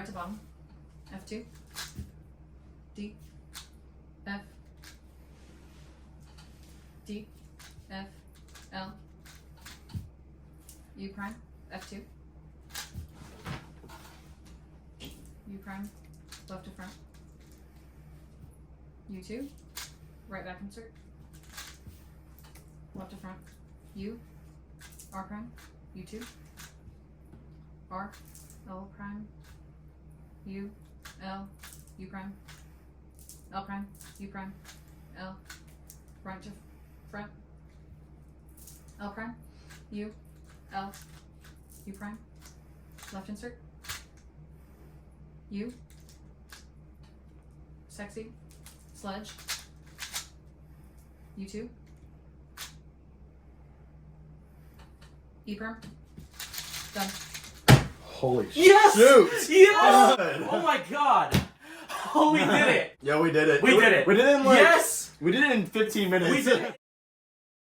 right to bottom. F2. D. F. D. F. L. U prime. F2. U prime. Left to front. U2. Right back insert. Left to front. U. R prime. U2. R. L prime. U. L. U prime. L prime. U prime. L. Right to front. L prime. U. L. U prime. Left insert. U. Sexy. Sledge. U2. E perm. Done. Holy Yes! shoot! Yes! Good. Oh my god! Oh, we did it! Yeah, we did it. We did it. We did it in like. Yes! We did it in 15 minutes. We did it.